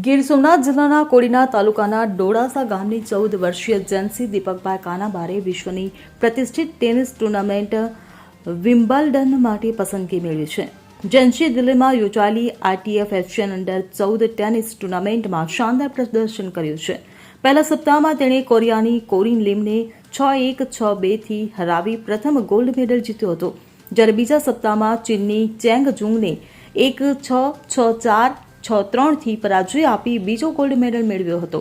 ગીર સોમનાથ જિલ્લાના કોડીનાર તાલુકાના ડોડાસા ગામની 14 વર્ષીય જેન્સી દીપકભાઈ કાનાબારે વિશ્વની પ્રતિષ્ઠિત ટેનિસ ટુર્નામેન્ટ વિમ્બલ્ડન માટે પસંદગી મેળવી છે. જેન્સીએ દિલ્હીમાં યોજાયેલી ITF એશિયન અંડર 14 ટેનિસ ટુર્નામેન્ટમાં શાનદાર પ્રદર્શન કર્યું છે. પહેલા સપ્તાહમાં તેણે કોરિયાની કોરિન લિમને 6-1, 6-2 થી હરાવી પ્રથમ ગોલ્ડ મેડલ જીત્યો હતો, જ્યારે બીજા સપ્તાહમાં ચીનની ચેંગ જુંગને 1-6, 6-4, 6-3 થી પરાજય આપી બીજો ગોલ્ડ મેડલ મેળવ્યો હતો.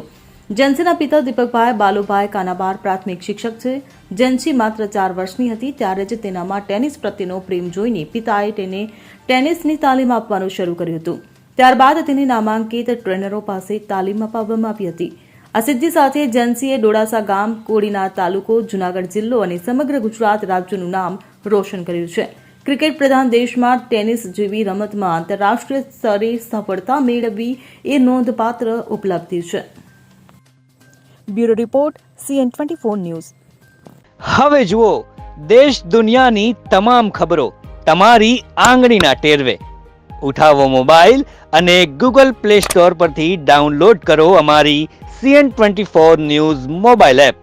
જેન્સીના પિતા દીપકભાઈ બાલુભાઈ કાનાબાર પ્રાથમિક શિક્ષક છે. જેન્સી માત્ર 4 વર્ષની હતી ત્યારે જ તેનામાં ટેનિસ પ્રત્યેનો પ્રેમ જોઈને પિતાએ તેને ટેનિસની તાલીમ આપવાનું શરૂ કર્યું હતું. ત્યારબાદ તેને નામાંકિત ટ્રેનરો પાસે તાલીમ અપાવવામાં આવી હતી. આ સિદ્ધિ સાથે જેન્સીએ ડોડાસા ગામ, કોડીનાર તાલુકો, જૂનાગઢ જિલ્લો અને સમગ્ર ગુજરાત રાજ્યનું નામ રોશન કર્યું છે. ક્રિકેટ પ્રધાન દેશમાં ટેનિસ જેવી રમતમાં આંતરરાષ્ટ્રીય સ્તરે સફળતા મેળવવી એ નોંધપાત્ર ઉપલબ્ધિ છે. Bureau report, CN24 news. હવે જુઓ દેશ દુનિયાની તમામ ખબરો તમારી આંગળીના ટેરવે. ઉઠાવો મોબાઈલ અને Google Play Store પરથી ડાઉનલોડ કરો અમારી CN24 ન્યૂઝ મોબાઈલ એપ.